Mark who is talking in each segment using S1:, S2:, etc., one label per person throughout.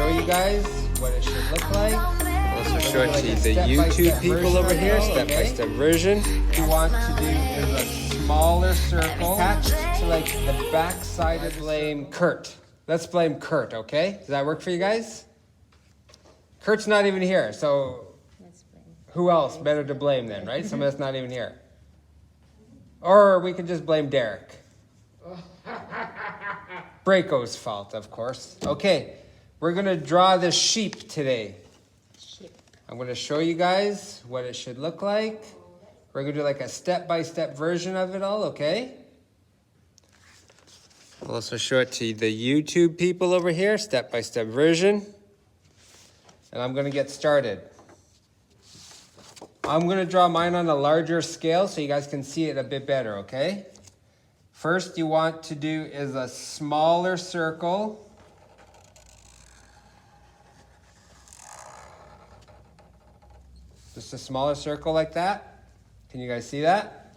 S1: show you guys what it should look like.
S2: Also show it
S1: Like
S2: to
S1: a
S2: the
S1: step-by-step
S2: YouTube people
S1: version
S2: over
S1: of it
S2: here,
S1: all,
S2: step-by-step version.
S1: What you want to do is a smaller circle attached to like the back side of blame Kurt. Let's blame Kurt, okay? Does that work for you guys? Kurt's not even here, so who else better to blame then, right? Somebody that's not even here. Or we could just blame Derek. Braco's fault, of course. Okay, we're gonna draw the sheep today. I'm gonna show you guys what it should look like. We're gonna do like a step-by-step version of it all, okay?
S2: I'll also show it to the YouTube people over here, step-by-step version.
S1: And I'm gonna get started. I'm gonna draw mine on a larger scale so you guys can see it a bit better, okay? First you want to do is a smaller circle. Just a smaller circle like that. Can you guys see that?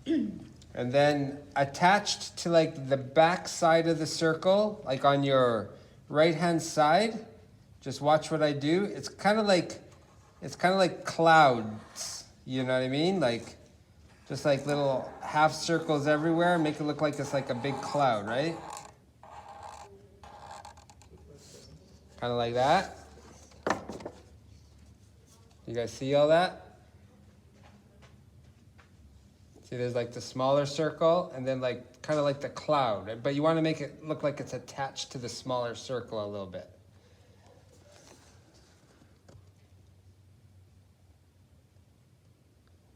S1: And then attached to like the back side of the circle, like on your right hand side, just watch what I do. It's kind of like clouds, you know what I mean? Like just like little half circles everywhere, make it look like it's like a big cloud, right? Kind of like that. You guys see all that? See, there's like the smaller circle and then like kind of like the cloud, but you want to make it look like it's attached to the smaller circle a little bit.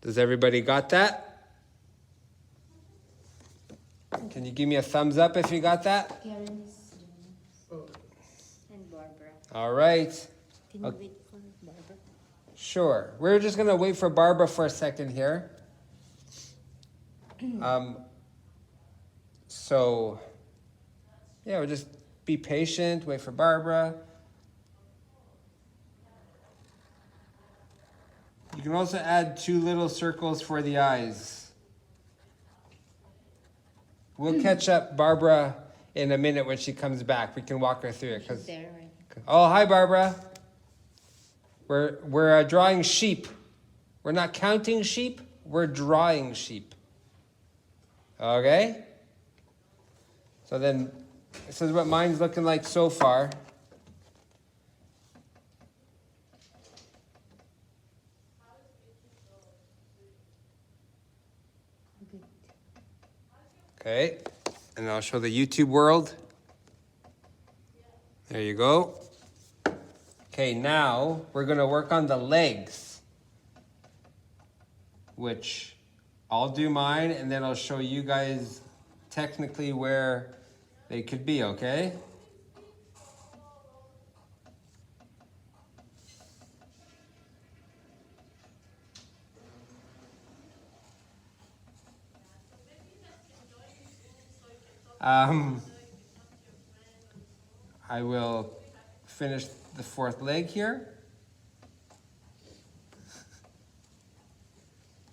S1: Does everybody got that? Can you give me a thumbs up if you got that?
S3: Karen's and Barbara.
S1: All right.
S3: Can you wait for Barbara?
S1: Sure. We're just going to wait for Barbara for a second here. So, yeah, we'll just be patient, wait for Barbara. You can also add 2 little circles for the eyes. We'll catch up Barbara in a minute when she comes back. We can walk her through it.
S3: She's there, right?
S1: Oh, hi, Barbara. We're drawing sheep. We're not counting sheep. We're drawing sheep. Okay? So then, this is what mine's looking like so far. Okay, and I'll show the YouTube world. There you go. Okay, now we're gonna work on the legs, which I'll do mine and then I'll show you guys technically where they could be, okay? I will finish the 4th leg here.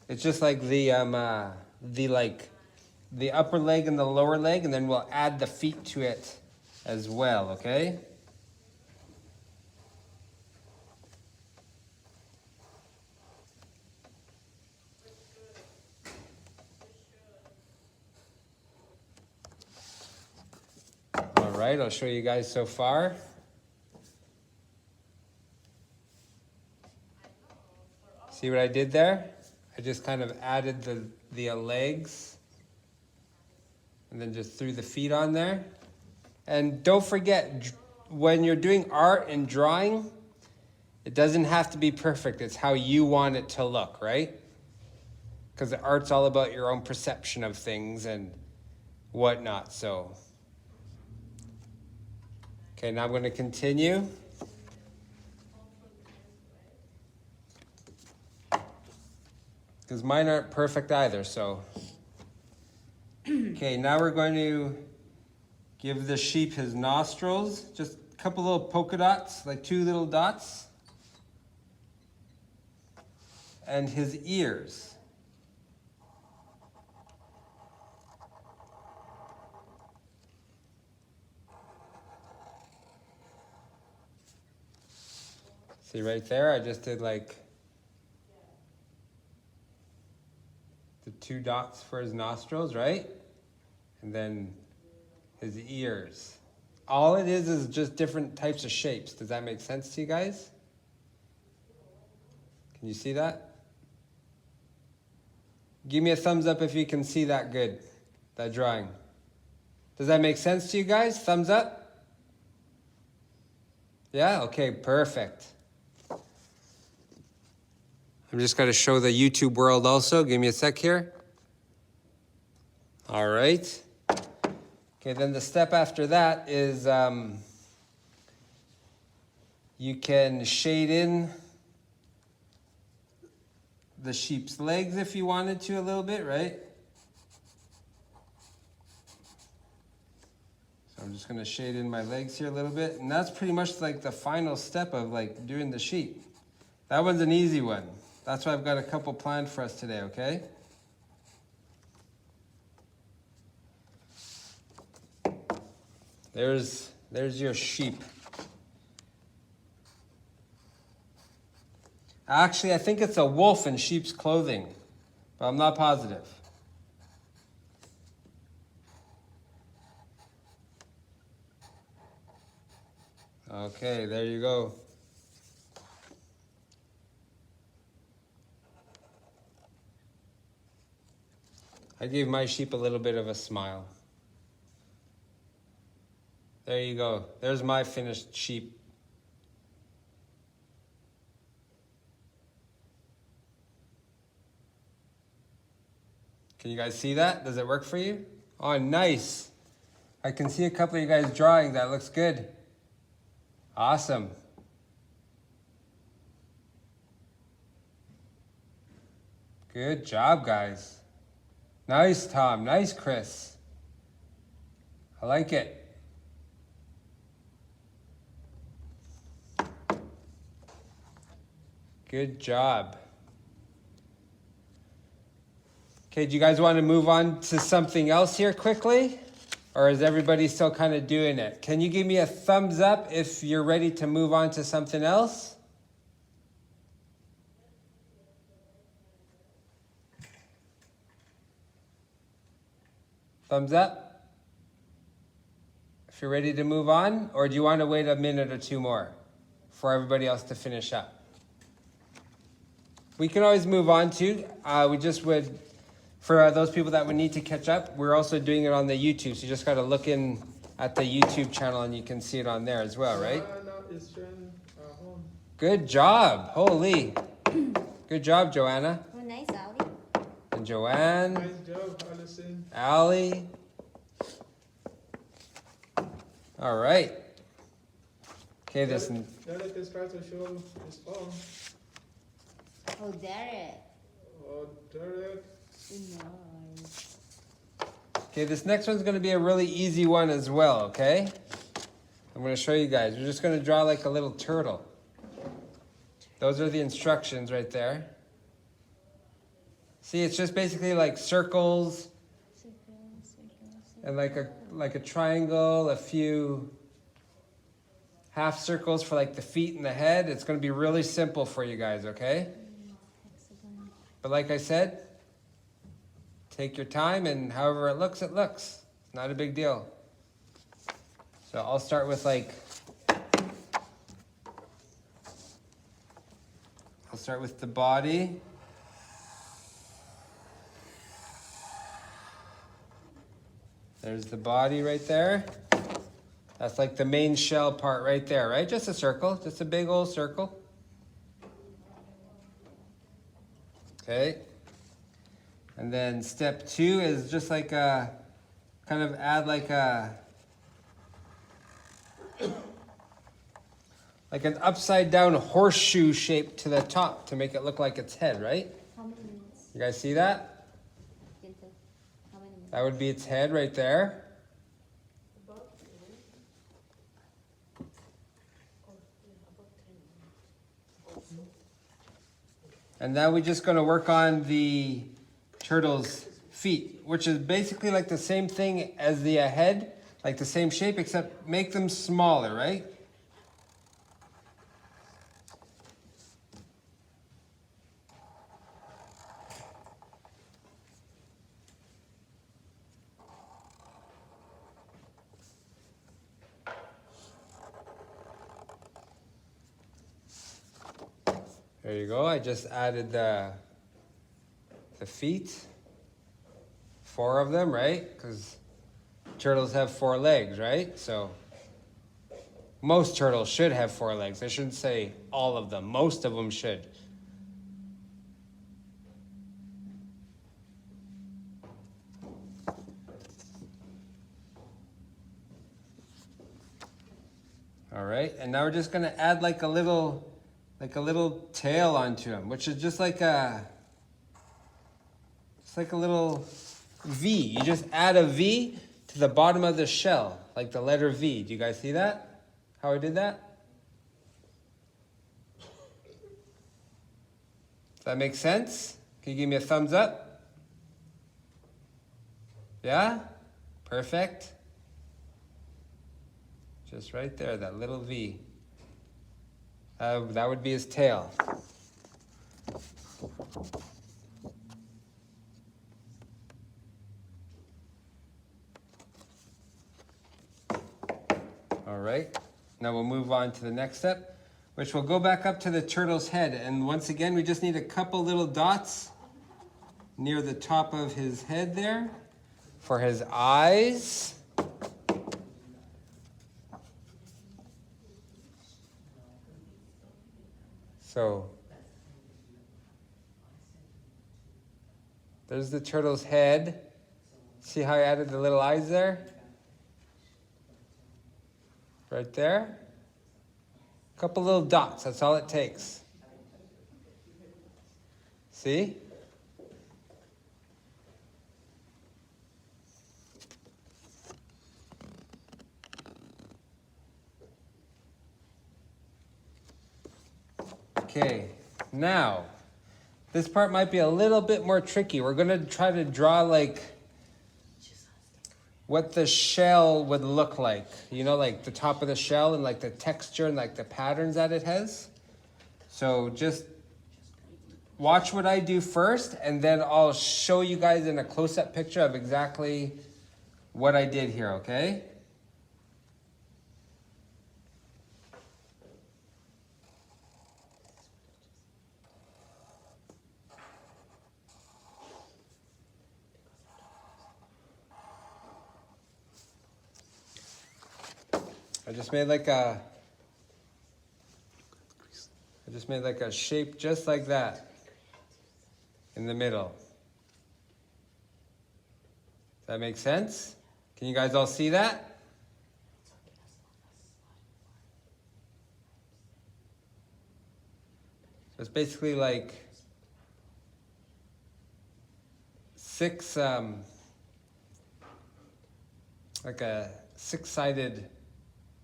S1: It's just like the upper leg and the lower leg, and then we'll add the feet to it as well, okay? All right, I'll show you guys so far. See what I did there? I just kind of added the legs and then just threw the feet on there. And don't forget, when you're doing art and drawing, it doesn't have to be perfect. It's how you want it to look, right? Because the art's all about your own perception of things and whatnot, so. Okay, now I'm going to continue. Because mine aren't perfect either, so. Okay, now we're going to give the sheep his nostrils. Just a couple little polka dots, like 2 little dots. And his ears. See right there, I just did like the 2 dots for his nostrils, right? And then his ears. All it is just different types of shapes. Does that make sense to you guys? Can you see that? Give me a thumbs up if you can see that good, that drawing. Does that make sense to you guys? Thumbs up? Yeah? Okay, perfect. I'm just going to show the YouTube world also. Give me a sec here. All right. Okay, then the step after that is you can shade in the sheep's legs if you wanted to a little bit, right? So I'm just going to shade in my legs here a little bit. And that's pretty much like the final step of like doing the sheep. That one's an easy one. That's why I've got a couple planned for us today, okay? There's your sheep. Actually, I think it's a wolf in sheep's clothing, but I'm not positive. Okay, there you go. I gave my sheep a little bit of a smile. There you go. There's my finished sheep. Can you guys see that? Does it work for you? Oh, nice. I can see a couple of you guys drawing. That looks good. Awesome. Good job, guys. Nice, Tom. Nice, Chris. I like it. Good job. Okay, do you guys want to move on to something else here quickly? Or is everybody still kind of doing it? Can you give me a thumbs up if you're ready to move on to something else? Thumbs up? If you're ready to move on? Or do you want to wait a minute or two more for everybody else to finish up? We can always move on too. We just would, for those people that would need to catch up, we're also doing it on the YouTube. So you just got to look in at the YouTube channel and you can see it on there as well, right? Good job. Holy. Good job, Joanna.
S3: Oh, nice, Ali.
S1: And Joanne.
S4: Nice job, Allison.
S1: Allie. All right. Okay, this.
S4: Derek is trying to show his phone.
S3: Oh, Derek.
S4: Oh, Derek.
S3: Nice.
S1: Okay, this next one's going to be a really easy one as well, okay? I'm going to show you guys. We're just going to draw like a little turtle. Those are the instructions right there. See, it's just basically like circles and like a triangle, a few half circles for like the feet and the head. It's going to be really simple for you guys, okay? But like I said, take your time and however it looks, it looks. It's not a big deal. So I'll start with the body. There's the body right there. That's like the main shell part right there, right? Just a circle, just a big old circle. Okay. And then step 2 is just like a, kind of add like an upside down horseshoe shape to the top to make it look like its head, right?
S3: How many minutes?
S1: You guys see that?
S3: How many minutes?
S1: That would be its head right there. And now we're just going to work on the turtle's feet, which is basically like the same thing as the head, like the same shape, except make them smaller, right? There you go. I just added the feet. 4 of them, right? Because turtles have 4 legs, right? So most turtles should have 4 legs. I shouldn't say all of them. Most of them should. All right, and now we're just gonna add like a little tail onto him, which is just like a little V. You just add a V to the bottom of the shell, like the letter V. Do you guys see that? How I did that? Does that make sense? Can you give me a thumbs up? Yeah? Perfect. Just right there, that little V. That would be his tail. All right, now we'll move on to the next step, which will go back up to the turtle's head. And once again, we just need a couple little dots near the top of his head there for his eyes. So there's the turtle's head. See how I added the little eyes there? Right there. A couple little dots, that's all it takes. See? Okay, now, this part might be a little bit more tricky. We're gonna try to draw like what the shell would look like. You know, like the top of the shell and like the texture and like the patterns that it has. So just watch what I do first and then I'll show you guys in a close-up picture of exactly what I did here, okay? I just made like a shape just like that in the middle. Does that make sense? Can you guys all see that? So it's basically like 6 like a 6-sided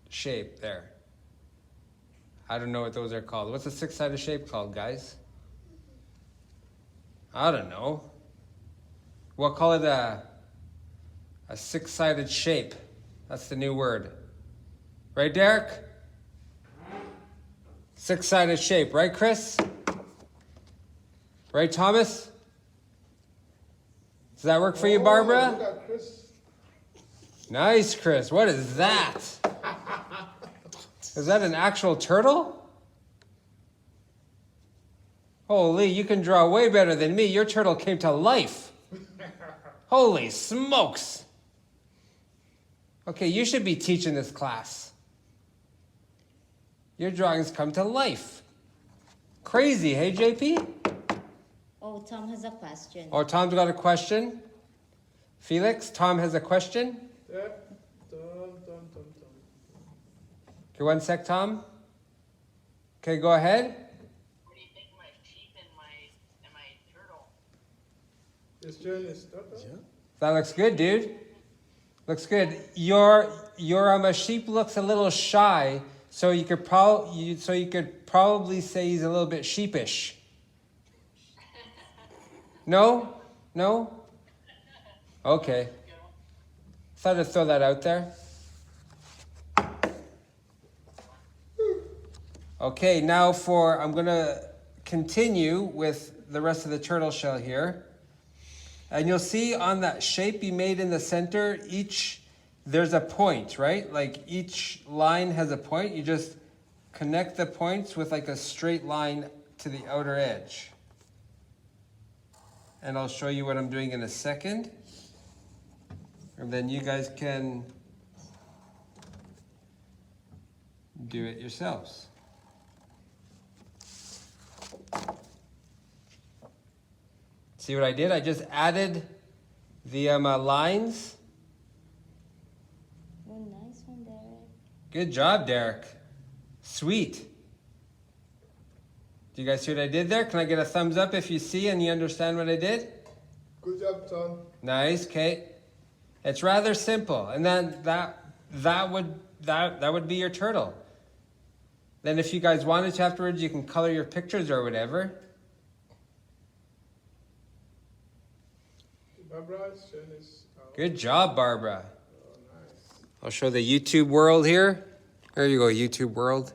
S1: shape there. I don't know what those are called. What's a 6-sided shape called, guys? I don't know. We'll call it a 6-sided shape. That's the new word. Right, Derek? 6-sided shape, right, Chris? Right, Thomas? Does that work for you, Barbara?
S4: Look at Chris.
S1: Nice, Chris. What is that? Is that an actual turtle? Holy, you can draw way better than me. Your turtle came to life. Holy smokes. Okay, you should be teaching this class. Your drawings come to life. Crazy, hey, JP?
S3: Oh, Tom has a question.
S1: Oh, Tom's got a question. Felix, Tom has a question.
S4: Yeah. Dum.
S1: Okay, one sec, Tom. Okay, go ahead.
S5: What do you think of my sheep and my turtle?
S4: This turn is turtle. Yeah.
S1: That looks good, dude. Looks good. Your sheep looks a little shy, so you could probably say he's a little bit sheepish. No? Okay. Thought I'd throw that out there. Okay, now I'm gonna continue with the rest of the turtle shell here. And you'll see on that shape you made in the center, there's a point, right? Like each line has a point. You just connect the points with like a straight line to the outer edge. And I'll show you what I'm doing in a second. And then you guys can do it yourselves. See what I did? I just added the lines.
S3: Oh, nice one, Derek.
S1: Good job, Derek. Sweet. Do you guys see what I did there? Can I get a thumbs up if you see and you understand what I did?
S4: Good job, Tom.
S1: Nice, Kate. It's rather simple, and then that would be your turtle. Then, if you guys wanted to afterwards, you can color your pictures or whatever.
S4: Barbara's turn is out.
S1: Good job, Barbara.
S4: Oh, nice.
S1: I'll show the YouTube world here. There you go, YouTube world.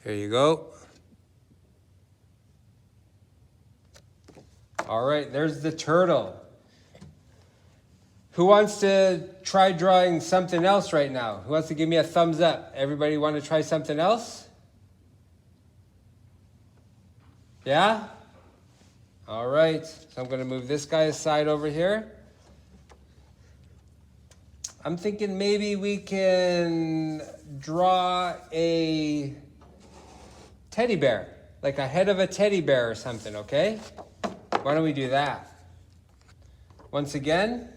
S1: There you go. All right, there's the turtle. Who wants to try drawing something else right now? Who wants to give me a thumbs up? Everybody want to try something else? Yeah? All right, so I'm going to move this guy aside over here. I'm thinking maybe we can draw a teddy bear, like a head of a teddy bear or something, okay? Why don't we do that? Once again,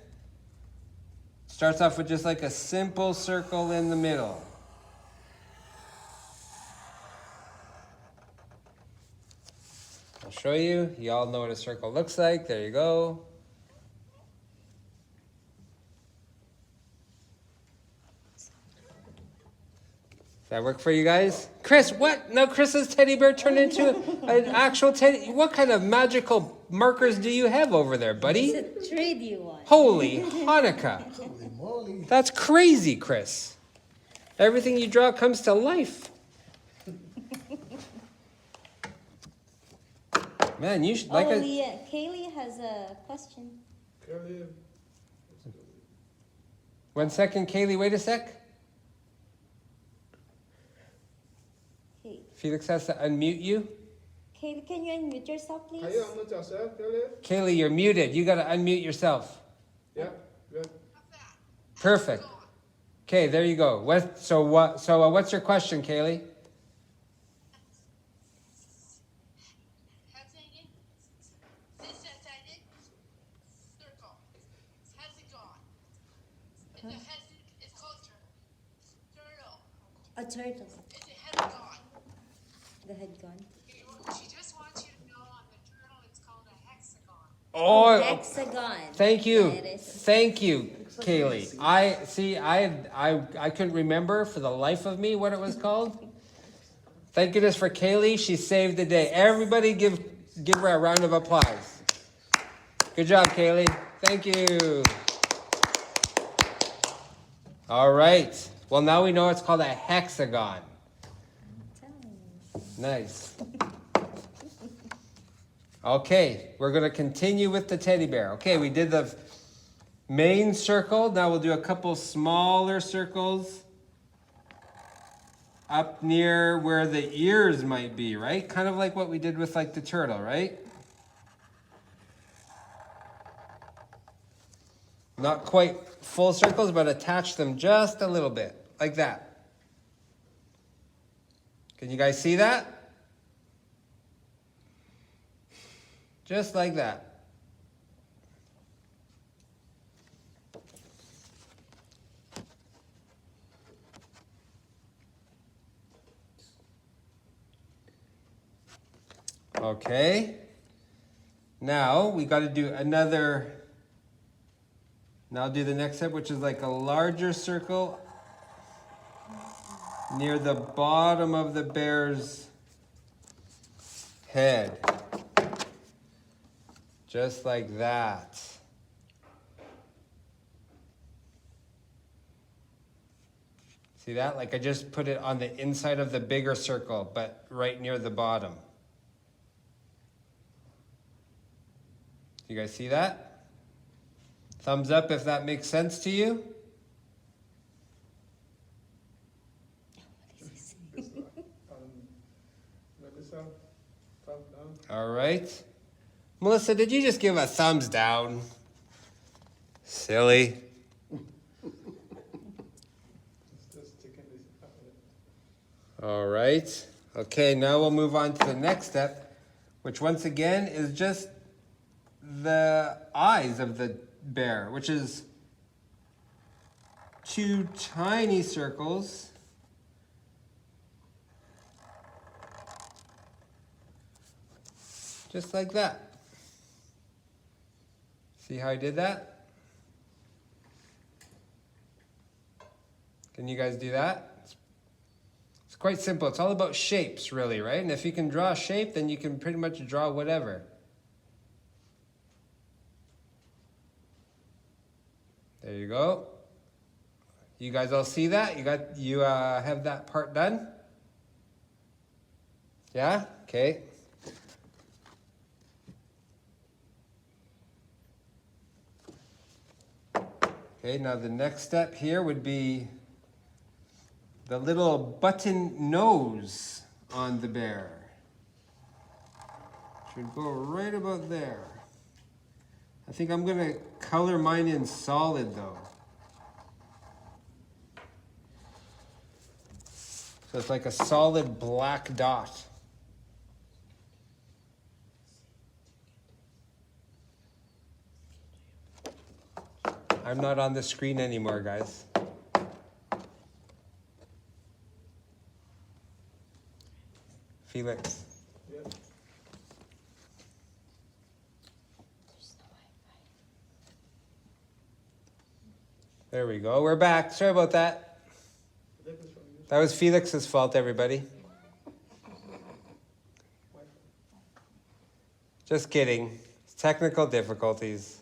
S1: starts off with just like a simple circle in the middle. I'll show you. You all know what a circle looks like. There you go. Does that work for you guys? Chris, what? Now Chris's teddy bear turned into an actual teddy. What kind of magical markers do you have over there, buddy?
S3: It's a 3D one.
S1: Holy Hanukkah. That's crazy, Chris. Everything you draw comes to life. Man, you should like
S3: Oh,
S1: a...
S3: Leah, Kaylee has a question.
S4: Kelly,
S1: 1 second, Kaylee, wait a sec.
S3: Hey,
S1: Felix has to unmute you.
S3: Kaylee, can you unmute yourself, please?
S4: can you unmute yourself, Kelly?
S1: Kaylee, you're muted. You got to unmute yourself.
S4: Yeah, good.
S1: Perfect. Okay, there you go. What's your question, Kaylee?
S3: A turtle. The head gone.
S6: She just wants you to know on the turtle it's called a hexagon.
S1: Oh,
S3: Hexagon.
S1: thank you.
S3: There it is.
S1: Thank you, Kaylee. I couldn't remember for the life of me what it was called. Thank goodness for Kaylee. She saved the day. Everybody give her a round of applause. Good job, Kaylee. Thank you. All right. Well, now we know it's called a hexagon.
S3: Tell me.
S1: Nice. Okay, we're going to continue with the teddy bear. Okay, we did the main circle. Now we'll do a couple smaller circles up near where the ears might be, right? Kind of like what we did with like the turtle, right? Not quite full circles, but attach them just a little bit, like that. Can you guys see that? Just like that. Okay. Now we got to do another. Now I'll do the next step, which is like a larger circle near the bottom of the bear's head. Just like that. See that? Like I just put it on the inside of the bigger circle, but right near the bottom. You guys see that? Thumbs up if that makes sense to you. All right. Melissa, did you just give a thumbs down? Silly.
S4: Just taking this out.
S1: All right. Okay, now we'll move on to the next step, which once again is just the eyes of the bear, which is 2 tiny circles. Just like that. See how I did that? Can you guys do that? It's quite simple. It's all about shapes, really, right? And if you can draw a shape, then you can pretty much draw whatever. There you go. You guys all see that? You have that part done? Yeah? Okay. Okay, now the next step here would be the little button nose on the bear. Should go right about there. I think I'm gonna color mine in solid though. So it's like a solid black dot. I'm not on the screen anymore, guys. Felix.
S4: Yep.
S1: There we go. We're back. Sorry about that.
S4: That was from you.
S1: That was Felix's fault, everybody. Just kidding. It's technical difficulties.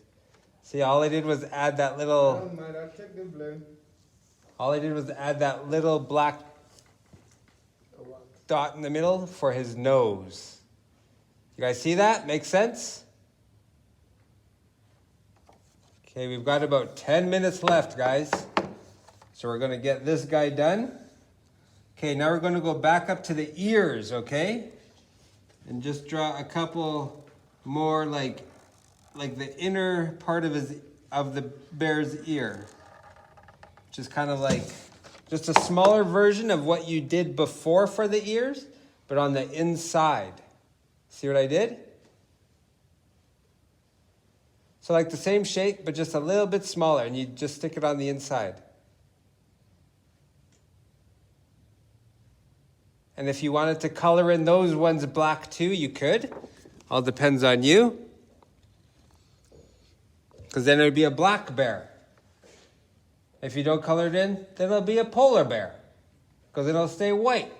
S1: See, all I did was add that little...
S4: Never mind, I'll take the blame.
S1: All I did was add that little black
S4: Oh, wow.
S1: dot in the middle for his nose. You guys see that? Makes sense? Okay, we've got about 10 minutes left, guys. So we're going to get this guy done. Okay, now we're going to go back up to the ears, okay? And just draw a couple more like the inner part of the bear's ear. Which is kind of like just a smaller version of what you did before for the ears, but on the inside. See what I did? So like the same shape, but just a little bit smaller, and you just stick it on the inside. And if you wanted to color in those ones black too, you could. All depends on you. Because then it would be a black bear. If you don't color it in, then it'll be a polar bear. Because it'll stay white.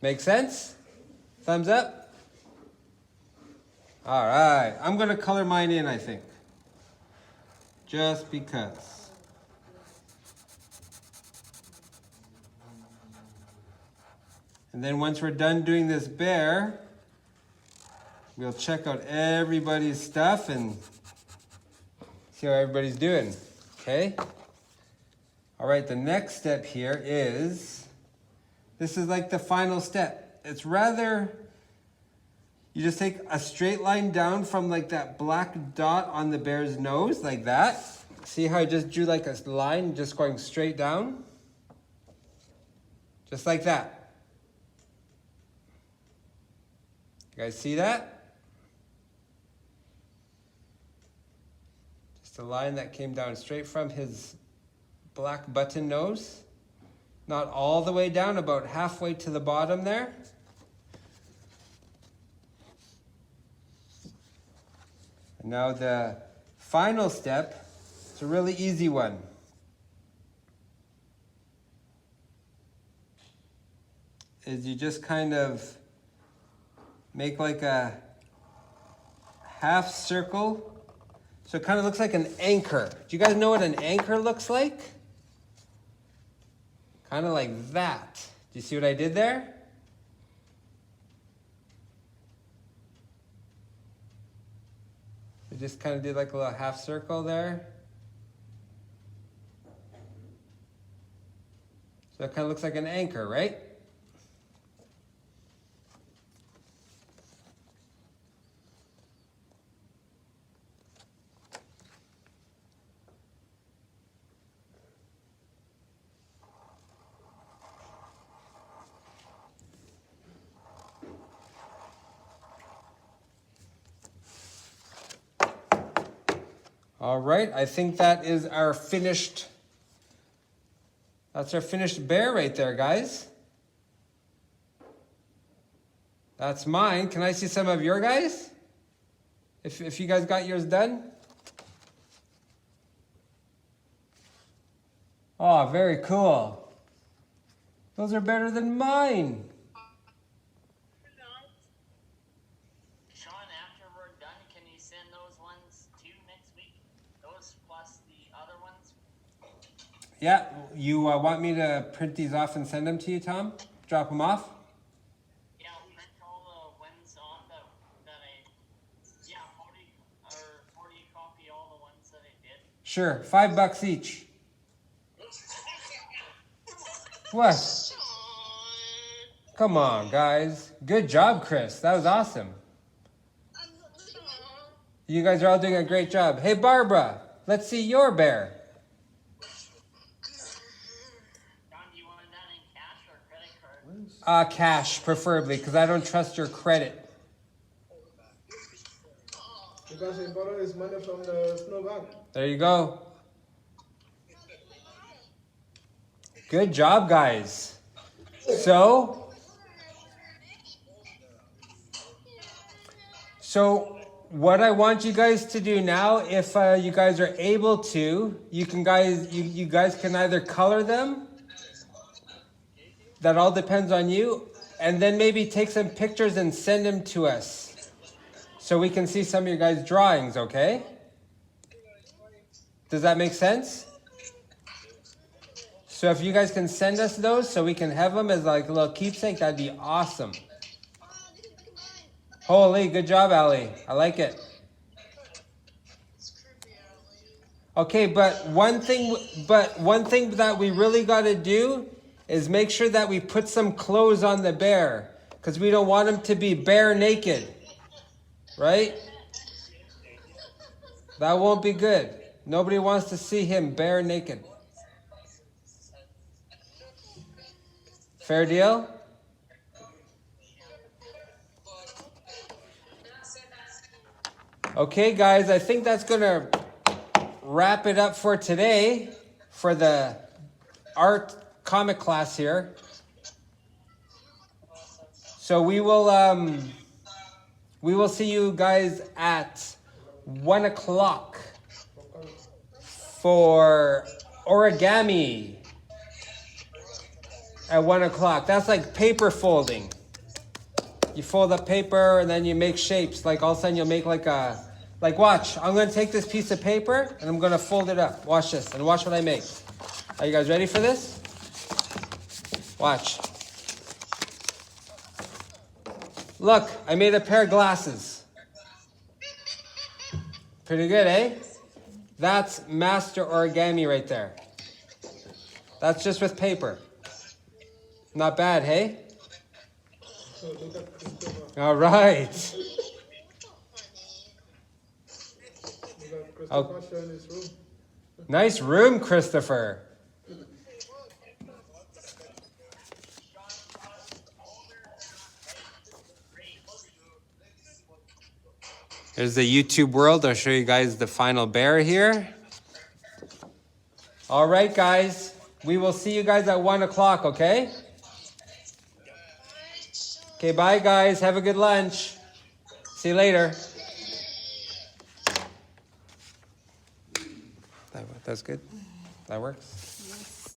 S1: Make sense? Thumbs up? All right. I'm going to color mine in, I think. Just because. And then once we're done doing this bear, we'll check out everybody's stuff and see how everybody's doing. Okay? All right, the next step here is, this is like the final step. It's rather, you just take a straight line down from like that black dot on the bear's nose, like that. See how I just drew like a line just going straight down? Just like that. You guys see that? Just a line that came down straight from his black button nose. Not all the way down, about halfway to the bottom there. And now the final step, it's a really easy one. Is you just kind of make like a half circle. So it kind of looks like an anchor. Do you guys know what an anchor looks like? Kind of like that. Do you see what I did there? I just kind of did like a little half circle there. So it kind of looks like an anchor, right? All right, I think that is our finished. That's our finished bear right there, guys. That's mine. Can I see some of your guys? If you guys got yours done? Oh, very cool. Those are better than mine.
S5: Sean, after we're done, can you send those ones too next week? Those plus the other ones?
S1: Yeah, you want me to print these off and send them to you, Tom? Drop them off?
S5: Yeah, print all the ones off that I, yeah, 40 copy all the ones that I did.
S1: Sure, $5 each. What? Come on, guys. Good job, Chris. That was awesome. You guys are all doing a great job. Hey, Barbara, let's see your bear.
S5: John, do you want that in cash or credit card?
S1: Cash, preferably, because I don't trust your credit.
S4: Because he borrowed his money from the snowbank.
S1: There you go. Good job, guys. So what I want you guys to do now, if you guys are able to, you guys can either color them. That all depends on you. And then maybe take some pictures and send them to us so we can see some of your guys' drawings, okay? Does that make sense? So if you guys can send us those so we can have them as like a little keepsake, that'd be awesome. Holy, good job, Ali. I like it. Okay, but one thing that we really got to do is make sure that we put some clothes on the bear, because we don't want him to be bare naked, right? That won't be good. Nobody wants to see him bare naked. Fair deal? Okay, guys, I think that's going to wrap it up for today for the art comic class here. So we will see you guys at 1 o'clock for origami. At 1 o'clock. That's like paper folding. You fold up paper and then you make shapes. Like all of a sudden you'll make like watch. I'm going to take this piece of paper and I'm going to fold it up. Watch this and watch what I make. Are you guys ready for this? Watch. Look, I made a pair of glasses. Pretty good, eh? That's master origami right there. That's just with paper. Not bad, hey?
S4: So look at Christopher.
S1: All right.
S4: Look at Christopher showing his room.
S1: Nice room, Christopher. Here's the YouTube world. I'll show you guys the final bear here. All right, guys. We will see you guys at 1 o'clock, okay? Okay, bye, guys. Have a good lunch. See you later. That's good. That works.